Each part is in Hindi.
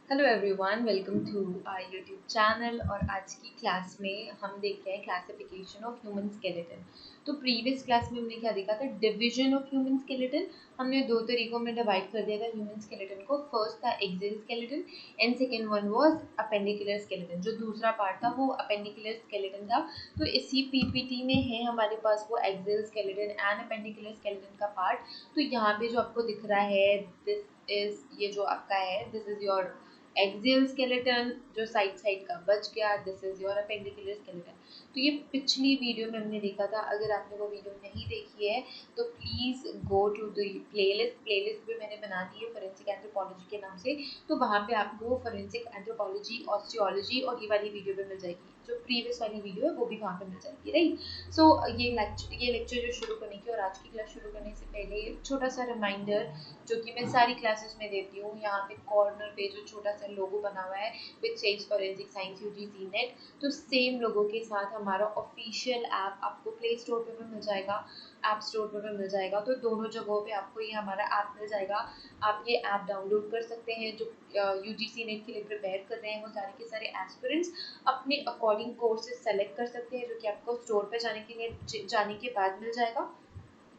Hello everyone, welcome to our YouTube channel. और आज की क्लास में हम देख रहे हैं क्लासिफिकेशन ऑफ ह्यूमन स्केलेटन। तो प्रीवियस क्लास में हमने क्या देखा था? Division of human skeleton. हमने दो तरीकों में डिवाइड कर दिया था ह्यूमन स्केलेटन को। फर्स्ट था axial skeleton and second one was appendicular skeleton. जो दूसरा पार्ट था वो अपेंडिकुलर स्केलेटन था। तो इसी पीपीटी में है हमारे पास वो axial skeleton and appendicular skeleton का पार्ट। तो यहाँ पे जो आपको दिख रहा है, दिस इज, ये जो आपका है, this is your axial skeleton जो साइड साइड का बच गया। This is your appendicular skeleton. तो ये पिछली वीडियो में हमने देखा था। अगर आपने वो वीडियो नहीं देखी है तो please go to the playlist भी मैंने बना दी है फोरेंसिक एंथ्रोपोलॉजी के नाम से। तो वहाँ पे आपको फोरेंसिक एंथ्रोपोलॉजी, ऑस्टियोलॉजी और ये वाली वीडियो भी मिल जाएगी। जो प्रीवियस वाली वीडियो है वो भी वहाँ पे मिल जाएगी, राइट। सो ये लेक्चर जो शुरू करने की और आज की क्लास शुरू करने से पहले छोटा सा रिमाइंडर जो कि मैं सारी क्लासेस में देती हूँ। यहाँ पे कॉर्नर पे जो छोटा सा लोगो बना हुआ है which says forensic science UGC net, तो सेम लोगो के साथ हमारा ऑफिशियल ऐप आपको प्ले स्टोर पे भी मिल जाएगा, ऐप स्टोर पे भी मिल जाएगा। तो दोनों जगहों पे आपको ये हमारा ऐप मिल जाएगा। आप ये ऐप डाउनलोड कर सकते हैं। जो यूजीसी नेट के लिए प्रिपेयर कर रहे हैं वो सारे के सारे एस्पिरेंट्स अपने अकॉर्डिंग कोर्सेज सेलेक्ट कर सकते हैं, जो कि आपको स्टोर पे जाने के बाद मिल जाएगा।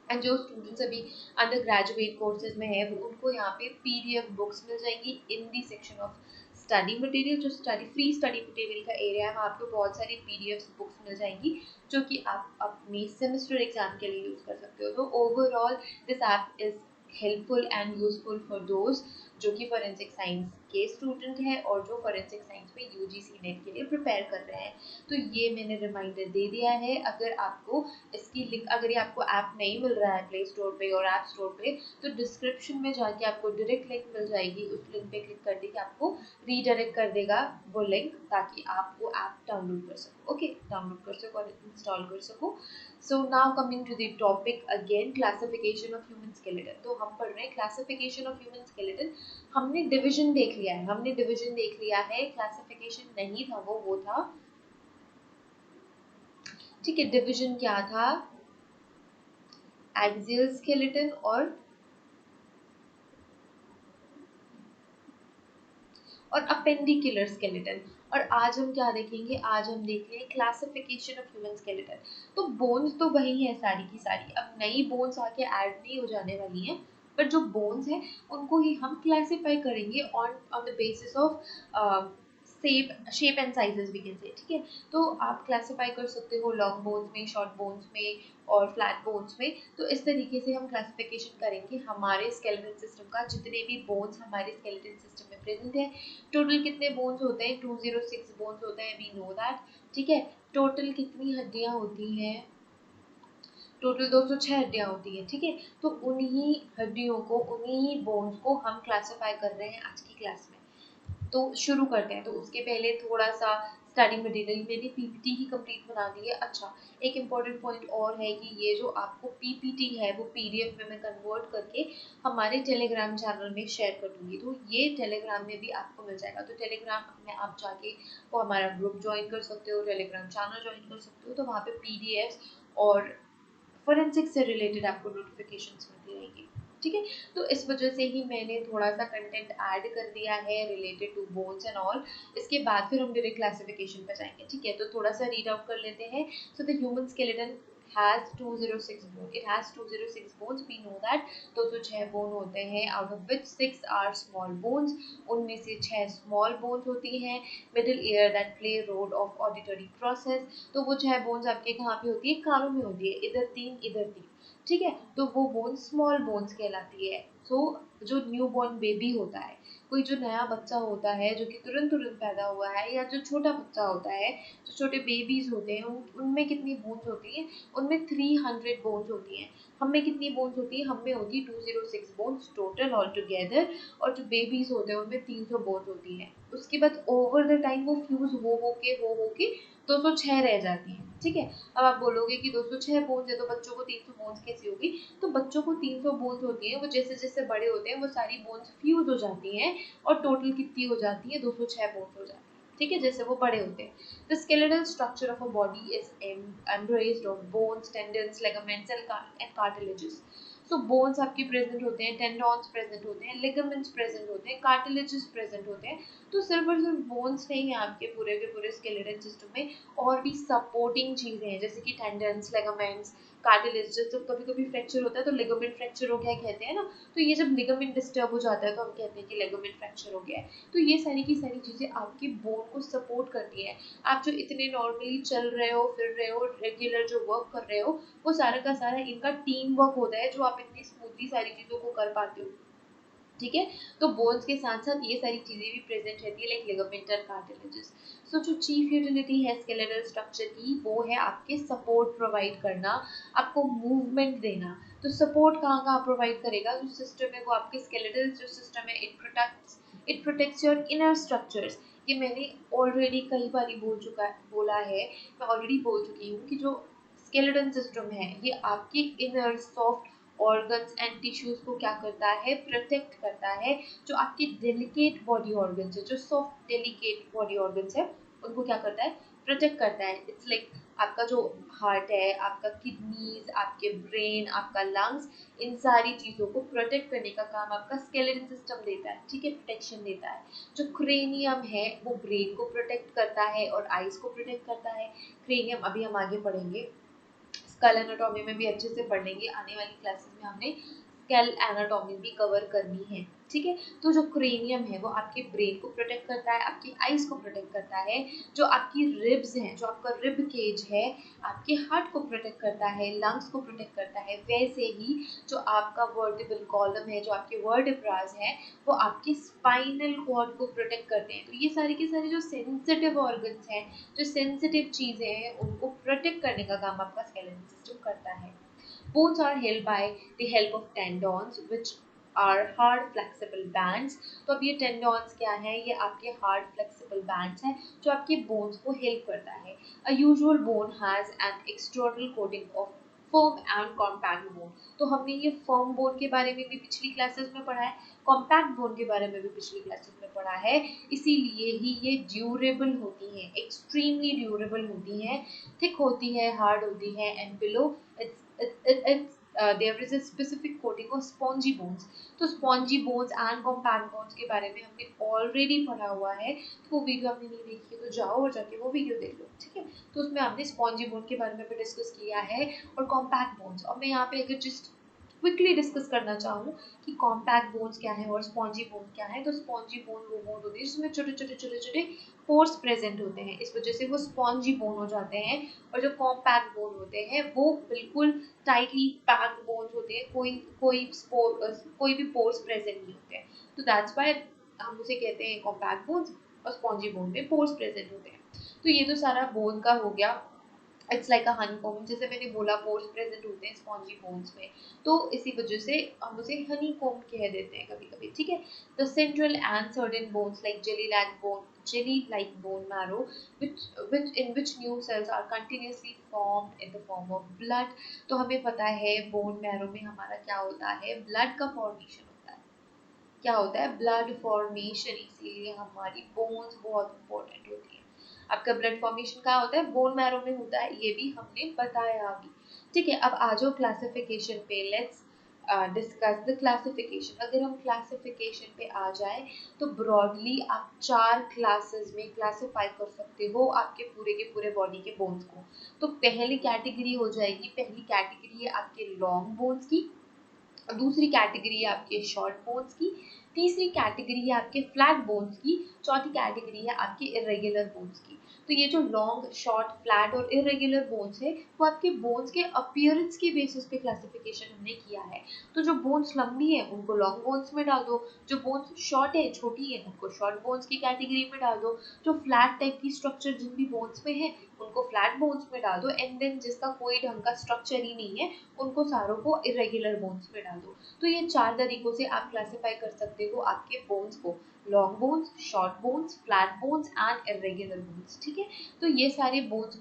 एंड जो स्टूडेंट्स अभी अंडर ग्रेजुएट कोर्सेज में है वो उनको यहाँ पे पीडीएफ बुक्स मिल जाएंगी in the section of study material. जो स्टडी मटेरियल का एरिया है वहाँ आपको बहुत सारी पीडीएफ बुक्स मिल जाएंगी जो कि आप अपनी सेमेस्टर एग्जाम के लिए यूज कर सकते हो। तो overall this app is helpful and useful for those जो कि फोरेंसिक साइंस के स्टूडेंट है और जो फोरेंसिक साइंस में यूजीसी नेट के लिए प्रिपेयर कर रहे हैं। तो ये मैंने रिमाइंडर दे दिया है। अगर आपको इसकी लिंक, अगर ये आपको ऐप नहीं मिल रहा है प्ले स्टोर पे और ऐप स्टोर पे, तो डिस्क्रिप्शन में जाके आपको डायरेक्ट लिंक मिल जाएगी। उस लिंक पे क्लिक कर के आपको रीडायरेक्ट कर देगा वो लिंक, ताकि आप वो ऐप डाउनलोड कर सको। ओके, डाउनलोड कर सको और इंस्टॉल कर सको। So now coming to the topic again, classification of human skeleton. तो हम पढ़ रहे हैं क्लासिफिकेशन ऑफ ह्यूमन स्केलेटन। हमने डिवीजन देख लिया है, क्लासिफिकेशन नहीं था वो था, ठीक है। डिवीजन क्या था? एक्सियल स्केलेटन और अपेंडिकुलर स्केलेटन। और आज हम क्या देखेंगे? आज हम देख रहे हैं क्लासिफिकेशन ऑफ ह्यूमन स्केलेटन। तो बोन्स तो वही है सारी की सारी, अब नई बोन्स आके ऐड नहीं हो जाने वाली हैं, पर जो बोन्स हैं उनको ही हम क्लासिफाई करेंगे on on the basis of shape and sizes we can say, ठीक है। तो आप क्लासिफाई कर सकते हो लॉन्ग बोन्स में, शॉर्ट बोन्स में और फ्लैट बोन्स में। तो इस तरीके से हम क्लासिफिकेशन करेंगे हमारे स्केलेटल सिस्टम का। जितने भी बोन्स हमारे स्केलेटल सिस्टम में प्रेजेंट है, टोटल कितने बोन्स होते हैं? 206 बोन्स होते हैं, वी नो दैट, ठीक है। टोटल कितनी हड्डियां होती हैं? टोटल 206 हड्डियां होती हैं, ठीक है। तो उन्हीं हड्डियों को, उन्हीं बोन्स को हम क्लासिफाई कर रहे हैं आज की क्लास में। तो शुरू करते हैं। तो उसके पहले थोड़ा सा स्टडी मटेरियल मैंने पीपीटी ही कंप्लीट बना दी है। अच्छा, एक इम्पॉर्टेंट पॉइंट और है कि ये जो आपको पीपीटी है वो पीडीएफ में मैं कन्वर्ट करके हमारे टेलीग्राम चैनल में शेयर कर दूंगी। तो ये टेलीग्राम में भी आपको मिल जाएगा। तो टेलीग्राम में आप जाके वो हमारा ग्रुप ज्वाइन कर सकते हो, टेलीग्राम चैनल ज्वाइन कर सकते हो। तो वहाँ पे पीडीएफ और फोरेंसिक से रिलेटेड आपको नोटिफिकेशंस मिलती रहेगी, ठीक है। तो इस वजह से ही मैंने थोड़ा सा कंटेंट ऐड कर दिया है related to bones and all. इसके बाद फिर हम डायरेक्ट क्लासिफिकेशन पे जाएंगे, ठीक है। तो थोड़ा सा रीड आउट कर लेते हैं। So the human skeleton has 206 bone. It has 206 bones. We know that 206 bone होते हैं, out of which 6 are small bones. उनमें से 6 small bones होती हैं। Middle ear that play role of auditory process. तो वो 6 बोन्स आपके कहाँ पे होती है? कानों में होती है, इधर 3 इधर 3, ठीक है। तो वो बोन स्मॉल बोन्स कहलाती है। सो जो न्यू बॉर्न बेबी होता है, कोई जो नया बच्चा होता है जो कि तुरंत तुरंत पैदा हुआ है, या जो छोटा बच्चा होता है, जो छोटे बेबीज होते हैं, उनमें कितनी बोन्स होती हैं? उनमें 300 बोन्स होती हैं। हम में कितनी बोन्स होती है? हम में होती है 206 बोन्स टोटल ऑल टुगेदर। और जो बेबीज होते हैं उनमें 300 बोन्स होती हैं। उसके बाद ओवर द टाइम वो फ्यूज हो के 206 रह जाती हैं, ठीक है। अब आप बोलोगे कि 206 बोन्स है तो बच्चों को 300 बोन्स कैसी होगी? तो बच्चों को 300 बोन्स होती हैं, वो जैसे जैसे बड़े होते हैं वो सारी बोन्स फ्यूज हो जाती हैं और टोटल कितनी हो जाती है? 206 बोन्स हो जाती है, ठीक है, जैसे वो बड़े होते हैं। The skeletal structure of a body is embraced of bones, tendons, ligaments and cartilages. So bones आपके प्रेजेंट होते हैं, टेंडॉन्स प्रेजेंट होते हैं, लिगामेंट्स प्रेजेंट होते हैं, कार्टिलेजेस प्रेजेंट होते हैं। तो सिर्फ और सिर्फ बोन्स नहीं है आपके पूरे के पूरे स्केलेटन सिस्टम में, और भी सपोर्टिंग चीजें हैं जैसे कि टेंडन्स, लिगामेंट्स, कार्टिलेज। जब कभी कभी फ्रैक्चर होता है तो लिगामेंट फ्रैक्चर हो गया कहते हैं ना, तो ये जब लिगामेंट डिस्टर्ब हो जाता है तो हम कहते हैं कि लिगामेंट फ्रैक्चर हो गया है। तो ये सारी की सारी चीजें आपके बोन को सपोर्ट करती है। आप जो इतने नॉर्मली चल रहे हो, फिर रहे हो, रेगुलर जो वर्क कर रहे हो, वो सारा का सारा इनका टीम वर्क होता है जो आप इतनी स्मूथली सारी चीजों को कर पाते हो। ठीक है, तो बोन्स के साथ साथ ये सारी चीजें भी प्रेजेंट रहती है, लाइक लिगामेंट और कार्टिलेजेस। सो जो चीफ यूटिलिटी है स्केलेटल स्ट्रक्चर की, वो है आपके सपोर्ट प्रोवाइड करना, आपको मूवमेंट देना। तो सपोर्ट कहाँ कहाँ प्रोवाइड करेगा, जो सिस्टम है वो आपके स्केलेटल जो सिस्टम है, it protects your inner structures. ये मैंने ऑलरेडी कई बार बोला है, मैं ऑलरेडी बोल चुकी हूँ कि जो स्केलेटन सिस्टम है ये आपके inner soft organs and tissues को क्या करता है, प्रोटेक्ट करता है। जो आपके डेलिकेट बॉडी ऑर्गन्स है, जो सॉफ्ट डेलिकेट बॉडी ऑर्गन्स है, उनको क्या करता है, प्रोटेक्ट करता है। इट्स लाइक आपका जो हार्ट है, आपका किडनीज, आपके ब्रेन, आपका लंग्स, इन सारी चीजों को प्रोटेक्ट करने का काम आपका स्केलेटन सिस्टम देता है। ठीक है, प्रोटेक्शन देता है। जो क्रेनियम है वो ब्रेन को प्रोटेक्ट करता है और आईज को प्रोटेक्ट करता है। क्रेनियम अभी हम आगे पढ़ेंगे, स्कल एनाटॉमी में भी अच्छे से पढ़ लेंगे, आने वाली क्लासेस में हमने स्केल एनाटॉमी भी कवर करनी है। ठीक है, तो जो क्रेनियम है वो आपके ब्रेन को प्रोटेक्ट करता है, आपकी आईज को प्रोटेक्ट करता है। जो आपकी रिब्स हैं, जो आपका रिब केज है, आपके हार्ट को प्रोटेक्ट करता है, लंग्स को प्रोटेक्ट करता है। वैसे ही जो आपका वर्टिबल कॉलम है, जो आपके वर्टिब्रास है, वो आपके स्पाइनल कॉर्ड को प्रोटेक्ट करते हैं। तो ये सारी की सारी जो सेंसिटिव ऑर्गन्स हैं, जो सेंसिटिव चीजें हैं, उनको प्रोटेक्ट करने का काम आपका स्केलेटल सिस्टम करता है। Bones are held by the help of tendons, which are hard flexible bands. तो अब ये tendons क्या है, ये आपके hard flexible bands हैं जो आपके bones को help करता है। A usual bone has an external coating of firm and compact bone. तो हमने ये firm bone के बारे में भी पिछली क्लासेस में पढ़ा है, compact bone के बारे में भी पिछली क्लासेस में पढ़ा है। इसीलिए ही ये ड्यूरेबल होती हैं, एक्सट्रीमली ड्यूरेबल होती हैं, थिक होती है, हार्ड होती है, and below there is a specific coating of spongy bones. तो spongy bones and compact bones के बारे में हमने already पढ़ा हुआ है, तो वो वीडियो आपने नहीं देखी है तो जाओ और जाके वो वीडियो देख लो। ठीक है, तो उसमें हमने spongy bone के बारे में भी डिस्कस किया है और compact bones। और मैं यहाँ पे अगर जस्ट क्विकली डिस्कस करना चाहूँ कि कॉम्पैक्ट बोन्स क्या है और स्पॉन्जी बोन क्या है, तो स्पॉन्जी बोन वो बोन होती है जिसमें छोटे छोटे छोटे छोटे पोर्स प्रेजेंट होते हैं, इस वजह से वो स्पॉन्जी बोन हो जाते हैं। और जो कॉम्पैक्ट बोन होते हैं वो बिल्कुल टाइटली पैक्ड बोन्स होते हैं, कोई भी पोर्स प्रेजेंट नहीं होते हैं। तो दैट्स व्हाई हम उसे कहते हैं कॉम्पैक्ट बोन्स, और स्पॉन्जी बोन में पोर्स प्रेजेंट होते हैं। तो ये तो सारा बोन का हो गया। इट्स लाइक अ हनीकॉम्ब, जैसे मैंने बोला पोर्स प्रेजेंट होते हैं स्पॉन्जी बोन्स में, तो इसी वजह से हम उसे हनीकॉम्ब कह देते हैं कभी कभी। ठीक है, the central and certain bones like jelly like bone marrow, in which new cells are continuously formed in the form of blood. तो हमें पता है बोन मैरो में हमारा क्या होता है, ब्लड का फॉर्मेशन होता है। क्या होता है, ब्लड फॉर्मेशन, इसीलिए हमारी बोन्स बहुत इंपॉर्टेंट होती है। आपका ब्लड फॉर्मेशन कहाँ होता है, बोन मैरो में होता है, ये भी हमने बताया अभी। ठीक है, अब आ जाओ क्लासिफिकेशन पे, लेट्स डिस्कस द क्लासिफिकेशन। अगर हम क्लासिफिकेशन पे आ जाए तो ब्रॉडली आप 4 क्लासेस में क्लासिफाई कर सकते हो आपके पूरे के पूरे बॉडी के बोन्स को। तो पहली कैटेगरी हो जाएगी, पहली कैटेगरी है आपके लॉन्ग बोन्स की, दूसरी कैटेगरी है आपके शॉर्ट बोन्स की, तीसरी कैटेगरी है आपके फ्लैट बोन्स की, चौथी कैटेगरी है आपके इरेगुलर बोन्स की। तो ये जो लॉन्ग, शॉर्ट, फ्लैट और इरेगुलर बोन्स है वो आपके बोन्स के अपीयरेंस के बेसिस पे क्लासिफिकेशन हमने किया है। तो जो बोन्स लंबी है उनको लॉन्ग बोन्स में डाल दो, जो बोन्स शॉर्ट है, छोटी है, उनको शॉर्ट बोन्स की कैटेगरी में डाल दो, जो फ्लैट टाइप की स्ट्रक्चर जिन भी बोन्स में है उनको फ्लैट बोन्स में डाल दो, एंड देन जिसका कोई ढंग का स्ट्रक्चर ही नहीं है उनको सारों को इरेगुलर बोन्स में डाल दो। तो ये 4 तरीकों से आप क्लासिफाई कर सकते हो आपके बोन्स को, long bones, short bones, flat bones and irregular bones. ठीक है, तो ये सारे बोन्स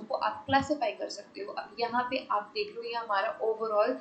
को आप क्लासिफाई कर सकते हो। अब यहाँ पे आप देख लो, ये हमारा ओवरऑल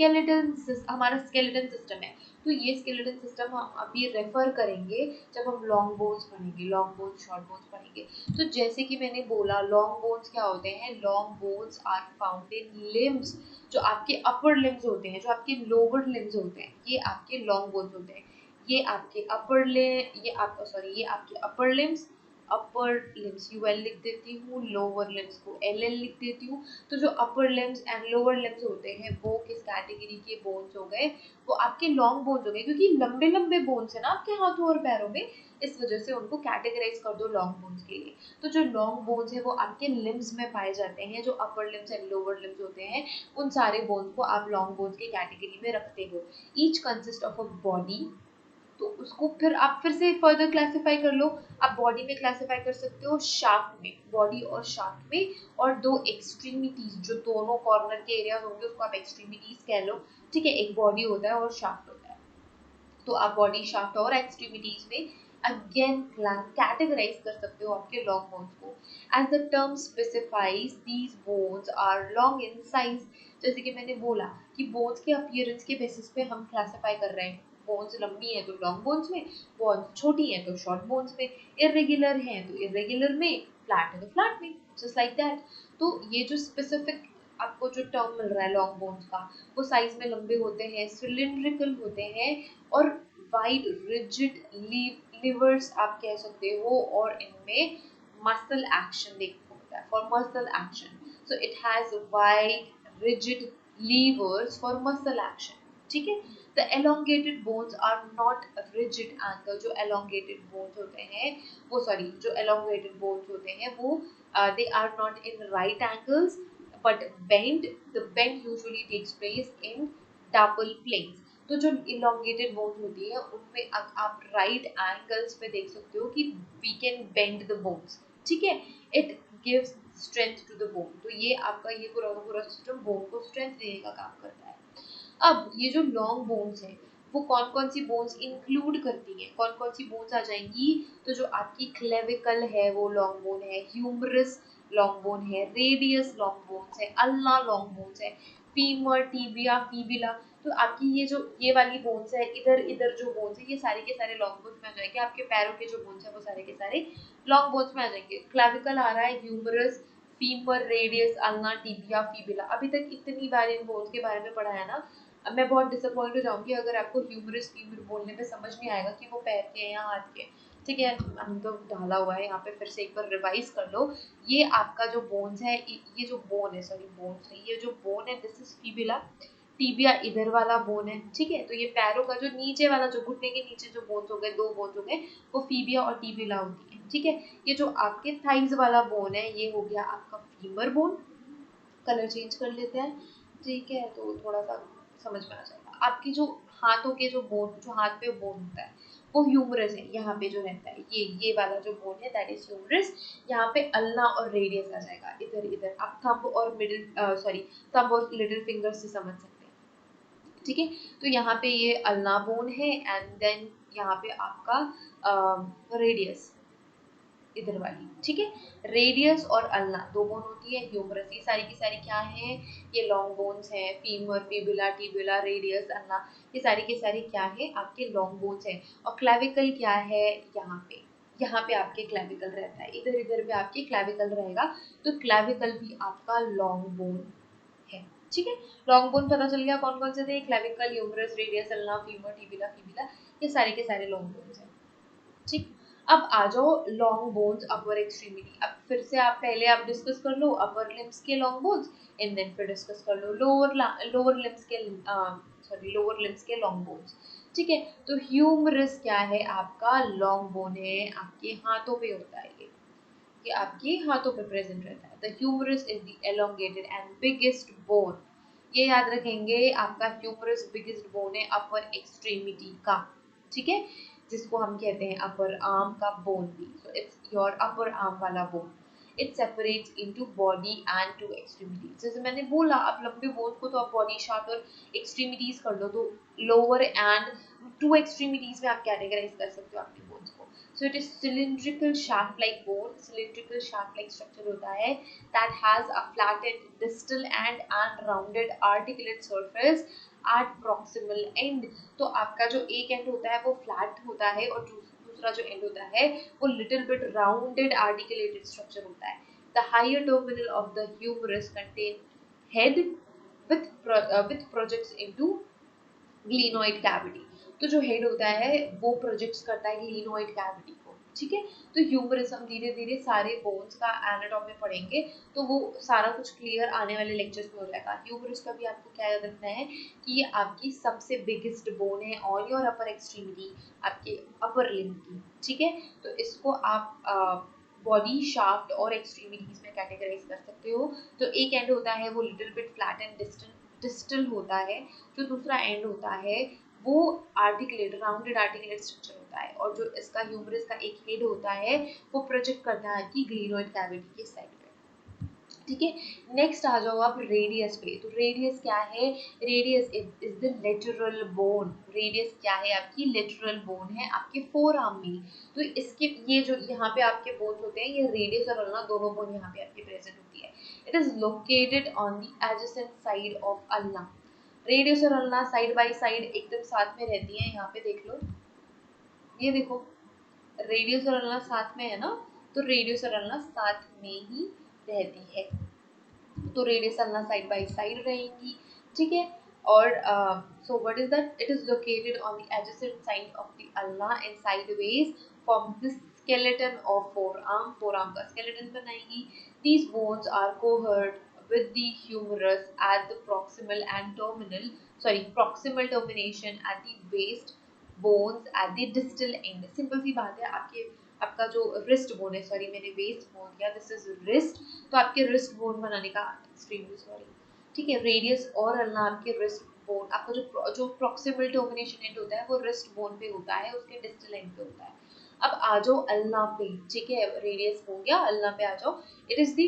स्केलेटन, हमारा स्केलेटन सिस्टम है। तो ये स्केलेटन सिस्टम हम अभी रेफर करेंगे जब हम लॉन्ग बोन्स पढ़ेंगे, लॉन्ग बोन्स शॉर्ट बोन्स पढ़ेंगे। तो जैसे कि मैंने बोला लॉन्ग बोन्स क्या होते हैं, long bones are found in limbs, जो आपके अपर लिम्स होते हैं, जो आपके लोअर लिम्स होते हैं, ये आपके लॉन्ग बोन्स होते हैं। ये आपके अपर ले ये आपका सॉरी ये आपके upper limbs, upper limbs UL लिख देती हूँ, लोअर लिम्स को एलएल लिख देती हूँ। तो जो upper limbs and lower limbs होते हैं वो किस कैटेगरी के बोन्स हो गए, वो आपके लॉन्ग बोन्स हो गए, क्योंकि लंबे लंबे बोन्स है ना आपके हाथों और पैरों में, इस वजह से उनको कैटेगराइज कर दो लॉन्ग बोन्स के लिए। तो जो लॉन्ग बोन्स है वो आपके लिम्स में पाए जाते हैं, जो upper limbs and lower limbs होते हैं उन सारे बोन्स को आप लॉन्ग बोन्स के कैटेगरी में रखते हो। Each consist of a body, तो उसको फिर आप फिर से फर्दर क्लासिफाई कर लो। आप बॉडी में क्लासिफाई कर सकते हो शाफ्ट में, बॉडी और शाफ्ट में, और दो एक्सट्रीमिटीज, जो दोनों कॉर्नर के एरियाज होंगे उसको आप एक्सट्रीमिटीज कह लो, ठीक है। एक बॉडी होता है और शाफ्ट होता है, तो आप बॉडी शाफ्ट और एक्सट्रीमिटीज में अगेन कैटेगराइज कर सकते हो आपके लॉन्ग बोन्स को। As the term specifies these bones are long in size, जैसे कि मैंने बोला कि बोन्स के अपीयरेंस के बेसिस पे हम क्लासिफाई कर रहे हैं, बोन्स लंबी है तो लॉन्ग बोन्स में, बोन्स छोटी है तो शॉर्ट बोन्स में, इरेगुलर है तो इरेगुलर में, फ्लैट है तो फ्लैट में, जस्ट लाइक दैट। तो ये जो स्पेसिफिक आपको जो टर्म मिल रहा है लॉन्ग बोन्स का, वो साइज में लंबे होते हैं, सिलिंड्रिकल होते हैं, और वाइड रिजिड लिवर्स आप कह सकते हो, और इनमें मसल एक्शन देखने को मिलता है, for muscle action. So it has wide rigid levers for muscle action, ठीक है। The elongated bones are not rigid angle, जो elongated bones होते हैं वो जो elongated bones होते हैं वो they are not in right angles but bend, the bend usually takes place in double planes। तो जो elongated bones होती है उनमें आप right angles पे देख सकते हो कि we can bend the bones, ठीक है। it gives strength to the bone, तो ये आपका ये पूरा सिस्टम बोन को स्ट्रेंथ देने का काम करता है। अब ये जो लॉन्ग बोन्स है वो कौन कौन सी बोन्स इंक्लूड करती हैं, कौन कौन सी बोन्स आ जाएंगी, तो जो आपकी क्लेविकल है वो लॉन्ग बोन है, ह्यूमरस लॉन्ग बोन है, रेडियस लॉन्ग बोन्स है, अल्ना लॉन्ग बोन्स है, फीमर, टीबिया, फीबिला। तो आपकी ये वाली बोन्स है, इधर इधर जो बोन्स है ये सारे के सारे लॉन्ग बोन्स में आ जाएंगे। आपके पैरों के जो बोन्स है वो सारे के सारे लॉन्ग बोन्स में आ जाएंगे। क्लेविकल आ रहा है, humerus, femur, radius, ulna, tibia, fibula. अभी तक इतनी बार इन बोन्स के बारे में पढ़ा है ना, अब मैं बहुत डिसअपॉइंट हो जाऊंगी अगर आपको ह्यूमरस फीमर बोलने में समझ नहीं आएगा कि वो पैर के हैं या हाथ के, ठीक है। हम तो डाला हुआ है यहाँ पे, फिर से एक बार रिवाइज कर लो। ये आपका जो बोन्स है, ये जो बोन है, सॉरी बोन्स नहीं, ये जो बोन है दिस इज फीबिला, टीबिया इधर वाला बोन है, ठीक है। तो ये पैरों का जो नीचे वाला, जो घुटने के नीचे जो बोन्स हो गए, दो बोन्स हो गए, वो फीबिया और टीबिला होती है, ठीक है। ये जो आपके थाइज वाला बोन है ये हो गया आपका फीमर बोन। कलर चेंज कर लेते हैं, ठीक है, तो थोड़ा सा समझ में आ जाएगा। आपकी जो हाथों के जो बोन, जो हाथ पे बोन होता है वो ह्यूमरस है, यहाँ पे जो रहता है ये वाला जो बोन है दैट इज ह्यूमरस। यहाँ पे अल्ना और रेडियस आ जाएगा, इधर इधर आप थंब और थंब और लिटिल फिंगर से समझ सकते हैं, ठीक है। तो यहाँ पे ये अल्ना बोन है, एंड देन यहाँ पे आपका रेडियस इधर वाली, ठीक है। रेडियस और अल्ना दो बोन होती है, ह्यूमरस। ये सारी की सारी क्या है, ये लॉन्ग बोन्स हैं, फीमर, फिबुला, टिबुला, रेडियस, अल्ना, ये सारी के सारे क्या है आपके लॉन्ग बोन्स हैं। और क्लेविकल क्या है, यहाँ पे आपके क्लेविकल रहता है, इधर इधर पे आपके क्लेविकल रहेगा, तो क्लेविकल भी आपका लॉन्ग बोन है, ठीक है। लॉन्ग बोन पता चल गया कौन कौन से थे, clavicle, humerus, radius, ulna, femur, tibia, fibula, ये सारे के सारे लॉन्ग बोन्स हैं, ठीक। अब आ जाओ लॉन्ग बोन्स अपर एक्सट्रीमिटी। अब फिर से आप पहले आप डिस्कस कर लो अपर लिम्स के लॉन्ग बोन्स, एंड देन फिर डिस्कस कर लो लोअर लिम्स के लॉन्ग बोन्स, ठीक है। तो ह्यूमरस क्या है, आपका लॉन्ग बोन है, आपके हाथों पे होता है, ये आपके हाथों पे प्रेजेंट रहता है। The humerus is the elongated and biggest bone, ये याद रखेंगे, आपका ह्यूमरस बिगेस्ट बोन है अपर एक्सट्रीमिटी का, ठीक है, जिसको हम कहते हैं अपर आर्म का बोन भी। So it's your upper arm वाला bone. It separates into body and two extremities. जैसे मैंने बोला आप लंबे बोन को तो आप बॉडी, शाफ्ट और एक्सट्रीमिटीज कर लो, तो लोअर एंड टू एक्सट्रीमिटीज में आप कैटेगराइज कर सकते हो अपने बोन्स को। So it is cylindrical shaft-like bone. Cylindrical shaft-like structure होता है that has a flattened distal and rounded articulate surface at proximal end. तो आपका जो एक एंड होता है वो फ्लैट होता है और दूसरा जो एंड होता है वो little bit rounded articulated structure होता है। The higher terminal of the humerus contain head with projects into glenoid cavity. तो जो हेड होता है वो प्रोजेक्ट्स करता है ग्लिनोइड कैविटी को, ठीक है। तो ह्यूमरस हम धीरे धीरे सारे बोन्स का एनाटॉमी पढ़ेंगे तो वो सारा कुछ क्लियर आने वाले लेक्चर्स में हो जाएगा। ह्यूमरस का भी आपको क्या याद रखना है कि ये आपकी सबसे बिगेस्ट बोन है ऑन योर अपर एक्सट्रीमिटी, आपके अपर लिम्ब की, ठीक है। तो इसको आप बॉडी शाफ्ट और एक्सट्रीमिटीज में कैटेगराइज कर सकते हो। तो एक एंड होता है वो little bit flat and distal होता है, जो दूसरा एंड होता है वो आर्टिकुलेट राउंडेड आर्टिकुलेट स्ट्रक्चर होता है, और जो इसका ह्यूमरस का एक हेड होता है वो प्रोजेक्ट करता है आपकी ग्लिनोइड कैविटी के साइड पे, ठीक है। नेक्स्ट आ जाओ आप रेडियस पे। तो रेडियस क्या है? Radius is the lateral bone. Radius क्या है? आपकी लेटरल बोन है आपके फोर आर्म में। तो इसके ये जो यहाँ पे आपके बोन्स होते हैं, ये रेडियस और अल्ना दोनों बोन यहाँ पे आपकी प्रेजेंट होती है। It is located on the adjacent side of ulna. Radius और अल्ना साइड बाय साइड एकदम साथ में रहती है। यहाँ पे देख लो, ये देखो रेडियस और अल्ना साथ में है ना, तो रेडियस और अल्ना साथ में ही रहती है। तो radius ulna side by side रहेंगी, ठीक है। और so what is that? It is located on the adjacent side of the ulna and sideways from this skeleton of forearm। forearm का skeleton बनाएगी। These bones are cohered with the humerus at the proximal termination at the waist bones at the distal end। Simple सी बात है, आपका जो रिस्ट बोन है, सॉरी मैंने वेस्ट बोन किया, दिस इज रिस्ट। तो आपके रिस्ट बोन बनाने का एक्सट्रीमली सॉरी, ठीक है। रेडियस और अल्ना आपके रिस्ट बोन, आपका जो प्रॉक्सिमल टर्मिनेशन एंड होता है वो रिस्ट बोन पे होता है, उसके डिस्टल एंड पे होता है। अब आ जाओ अल्ना पे, ठीक है। रेडियस हो गया, अल्ना पे आ जाओ। It is the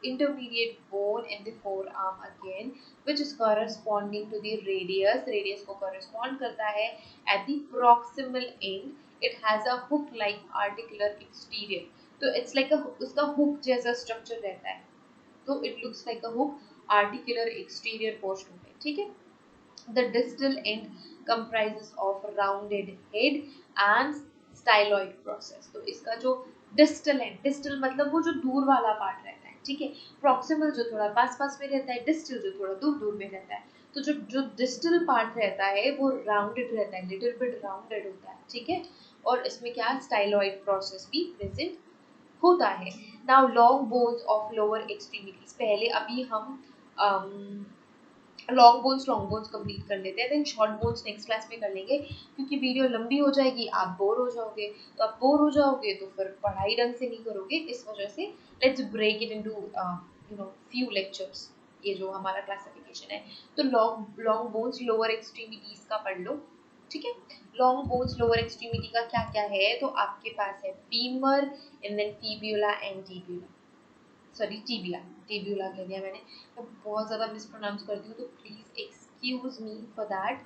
intermediate bone in the four arm again which is corresponding to the radius। radius को correspond करता है at the proximal end। it has a hook like articular exterior। तो it's like उसका hook जैसा structure रहता है, तो it looks like a hook articular exterior portion में, ठीक है। The distal end comprises of rounded head and styloid process। तो इसका जो डिस्टल है, डिस्टल मतलब वो जो दूर वाला पार्ट रहता है, ठीक है। प्रॉक्सिमल जो थोड़ा पास पास में रहता है, डिस्टल जो थोड़ा दूर दूर में रहता है। तो जो जो डिस्टल पार्ट रहता है वो राउंडेड रहता है, लिटिल बिट राउंडेड होता है, ठीक है। और इसमें क्या स्टाइलॉइड प्रोसेस भी प्रेजेंट होता है। Now long bones of lower extremities, पहले अभी हम लॉन्ग बोन्स कंप्लीट कर लेते हैं, then short bones next class में कर लेंगे, क्योंकि वीडियो लंबी हो जाएगी, आप बोर हो जाओगे। तो आप बोर हो जाओगे तो फिर पढ़ाई ढंग से नहीं करोगे, इस वजह से let's break it into few lectures, ये जो हमारा क्लासिफिकेशन है। तो लॉन्ग बोन्स लोअर एक्सट्रीमिटीज का पढ़ लो, ठीक है। लॉन्ग बोन्स लोअर एक्सट्रीमिटी का क्या क्या है? तो आपके पास है femur and then fibula and tibula, sorry tibia, tibula कह दिया मैंने, मैं बहुत ज़्यादा मिसप्रोनाउंस करती हूँ, तो please excuse me for that.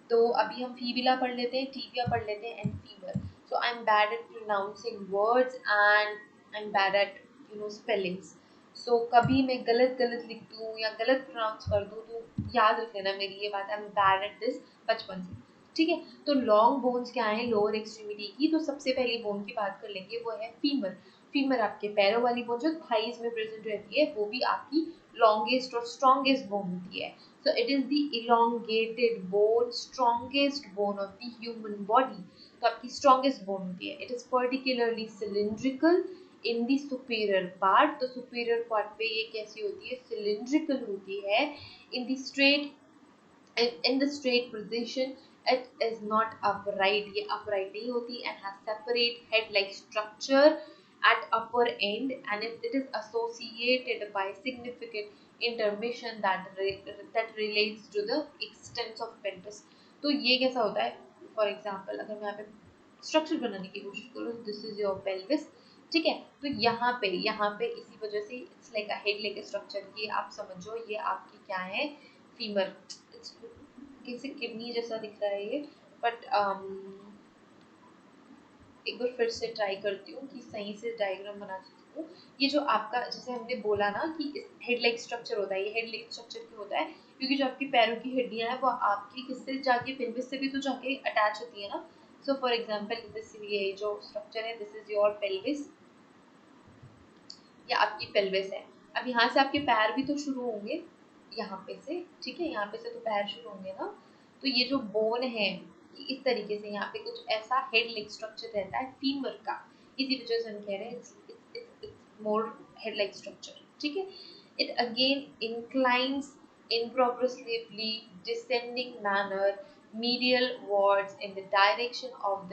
तो अभी हम फीबिला पढ़ लेते हैं, टिबिया पढ़ लेते हैं and femur. So I am bad at pronouncing words and I am bad at spellings. So कभी मैं गलत गलत लिख दूँ या गलत प्रोनाउंस कर दूँ तो याद रख लेना मेरी ये बात, आई एम बैड एट दिस बचपन से, ठीक है। तो लॉन्ग बोन्स क्या है लोअर एक्सट्रीमिटी की? तो सबसे पहली बोन की बात कर लेंगे, वो है फीमर। फीमर आपके पैरों वाली बोन जो थाइज में प्रेजेंट रहती है, वो भी आपकी लॉन्गेस्ट और स्ट्रॉन्गेस्ट बोन होती है। So it is the elongated bone, strongest bone of the human body. तो आपकी स्ट्रॉन्गेस्ट बोन होती है। It is particularly cylindrical in the superior part. तो सुपीरियर पार्ट पे ये कैसी होती है? सिलिंड्रिकल होती है। In the straight in the straight position, it is not upright, ये upright नहीं होती, and has separate head like structure at upper end, and it is associated by significant intermission that relates to the extent of pelvis। तो ये कैसा होता है? फॉर एग्जाम्पल अगर मैं यहाँ पे स्ट्रक्चर बनाने की कोशिश करूँ, दिस इज योर पेल्विस, ठीक है। तो यहाँ पे इसी वजह से it's like a head like structure, ये आप समझो, ये आपकी क्या है? फीमर। किसी किडनी जैसा दिख रहा है ये, बट एक बार फिर से ट्राई करती हूँ कि सही से डायग्राम बना सकती हूँ। ये जो आपका, जैसे हमने बोला ना कि हेड लाइक स्ट्रक्चर होता है, ये हेड लाइक स्ट्रक्चर क्यों होता है? क्योंकि जो आपकी पैरों की हड्डियां हैं वो आपकी किससे जाके पेल्विस से भी तो जाके अटैच होती है ना। सो फॉर एग्जाम्पल दिस, ये जो स्ट्रक्चर है दिस इज योर पेल्विस, या आपकी पेल्विस है। अब यहाँ से आपके पैर भी तो शुरू होंगे, यहाँ पे से, ठीक है, यहाँ पे से तो पैर शुरू होंगे ना। तो ये जो बोन है इस तरीके से यहाँ पे कुछ ऐसा हेड लेग स्ट्रक्चर रहता है फीमर का, इसी वजह से हम कह रहे हैं it's more head leg structure, ठीक है। It again inclines in progressively descending manner medialwards in the direction of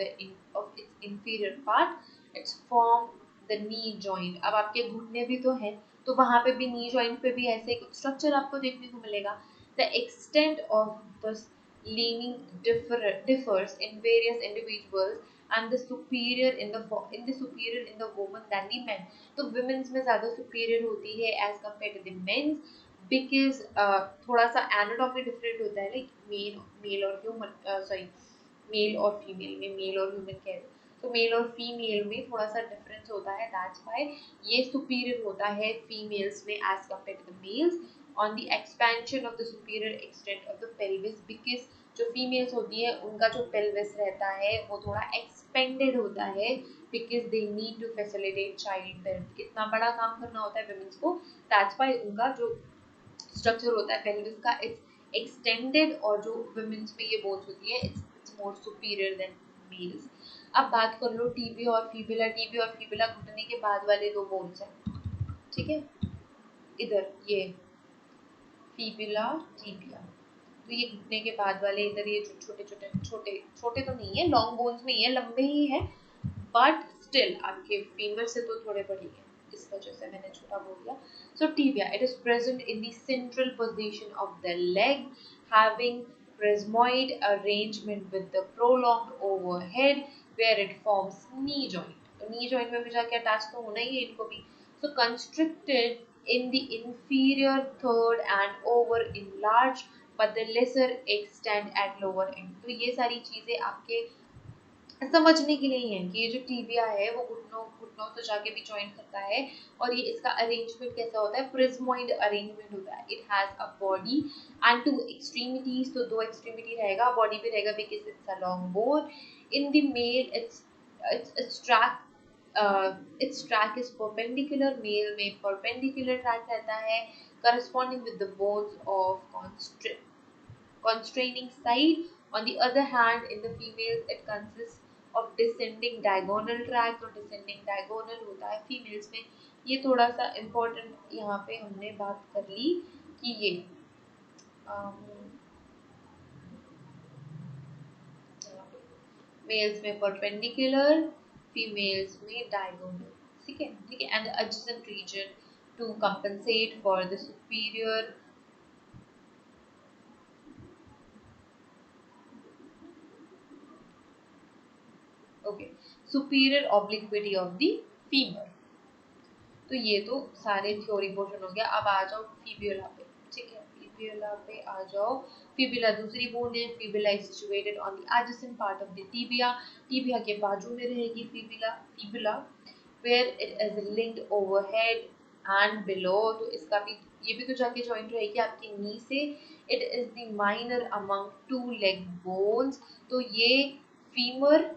of its inferior part. It's formed the knee joint. अब आपके घुटने भी तो है, तो वहां पे भी नी जॉइंट पे भी ऐसे कुछ स्ट्रक्चर आपको देखने को मिलेगा। The extent of the leaning differs in various individuals and the superior in the woman than the men. तो women's में ज्यादा superior होती है as compared to the men's, because थोड़ा सा एनाटॉमी डिफरेंट होता है, लाइक मेल और ह्यूमन, सॉरी मेल और फीमेल में, मेल और ह्यूमन कह रहे, तो मेल और फीमेल में थोड़ा सा डिफरेंस होता है, दैट्स व्हाई ये सुपीरियर होता है फीमेल्स में as compare to the males on the expansion of the superior extent of the pelvis, because जो फीमेल्स होती है उनका जो पेल्विस रहता है वो थोड़ा एक्सपेंडेड होता है, because they need to facilitate child birth, इतना बड़ा काम करना होता है वुमेन्स को, दैट्स व्हाई उनका जो स्ट्रक्चर होता है पेल्विस का इट्स एक्सटेंडेड, और जो वुमेन्स में ये बोन्स होती है it's more superior then males. अब बात कर लो टीबिया और फीबुला। टीबिया और फीबुला घुटने के बाद वाले दो बोन्स हैं, ठीक है, इधर ये फीबुला टीबिया, तो ये घुटने के बाद वाले इधर ये छोटे छोटे छोटे छोटे तो नहीं है, लॉन्ग बोन्स में ये लंबे ही है, बट स्टिल आपके फीमर से तो थोड़े बड़ी है, इस वजह से मैंने छोटा बोल दिया। So tibia, it is present in the central position of the leg, having rhizmoid arrangement with the prolonged overhead, where it forms knee joint. तो knee joint में भी जाके attach तो होना ही है इनको भी। So constricted in the inferior third and over enlarged, but the lesser extent at lower end. तो ये सारी चीजें आपके समझने के लिए ही है कि ये जो टीबिया है वो घुटनों घुटनों से जाके भी जॉइन करता है, और ये इसका अरेंजमेंट कैसा होता है, प्रिज्मोइड अरेंजमेंट होता है। It has a body and two extremities, तो दो एक्सट्रीमिटी रहेगा, बॉडी भी रहेगा because it's a long bone. In the male its track its track is perpendicular, male में perpendicular track रहता है corresponding with the bones of constraining side. On the other hand, in the females, it consists of descending diagonal tract, तो descending diagonal होता है females में। ये थोड़ा सा important यहाँ पे हमने बात कर ली कि ये मेल्स में perpendicular, females में diagonal, ठीक है, ठीक है, and the adjacent region to compensate for the superior superior obliquity of the femur. तो ये तो सारे थ्योरी पोर्शन हो गया। अब आ जाओ फिब्युला पे, ठीक है, फिब्युला पे आ जाओ। फिब्युला दूसरी बोन है। Fibula is situated on the adjacent part of the tibia. Tibia के बाजू में रहेगी fibula, fibula where it is linked overhead and below. तो इसका भी, ये भी तो जाके जॉइंट रहेगी आपकी नी से। It is the minor among two leg bones. तो ये फीमर,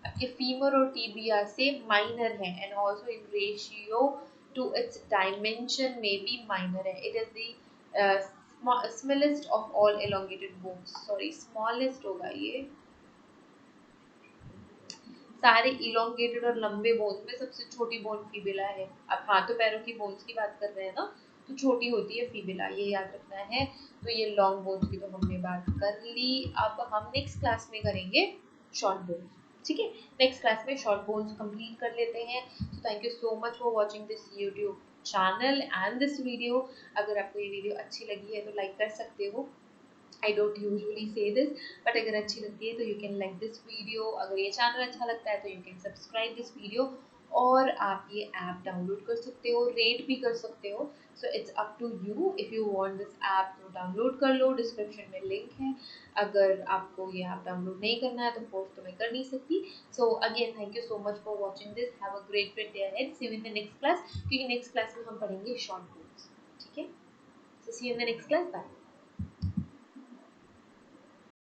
आपके फीमर और टीबिया से माइनर है, and also in ratio two it's dimension में भी माइनर है। It is the smallest of all elongated bones, sorry smallest होगा ये, सारे इलोंगेटेड और लंबे बोन्स में सबसे छोटी बोन फीबिला है। अब हाथों पैरों की बोन्स की बात कर रहे हैं ना, तो छोटी होती है फीबिला, ये याद रखना है। तो ये लॉन्ग बोन्स की तो हमने बात कर ली। अब हम नेक्स्ट क्लास में करेंगे शॉर्ट बोन्स, ठीक है, नेक्स्ट क्लास में शॉर्ट बोन्स कंप्लीट कर लेते हैं। तो thank you so much for watching this YouTube channel and this video. अगर आपको ये वीडियो अच्छी लगी है तो लाइक कर सकते हो, I don't usually say this, but अगर अच्छी लगती है तो you can like this video। अगर ये चैनल अच्छा लगता है तो you can subscribe this video, और आप ये ऐप डाउनलोड कर सकते हो, रेट भी कर सकते हो। So it's up to you, if you want this app तो डाउनलोड कर लो, डिस्क्रिप्शन में लिंक है। अगर आपको ये ऐप डाउनलोड नहीं करना है तो फोर्स तो मैं कर नहीं सकती। So again thank you so much for watching this, have a great day ahead, see you in the next class, क्योंकि नेक्स्ट क्लास में हम पढ़ेंगे शॉर्ट बोन्स, ठीक है। So see you in the next class, bye.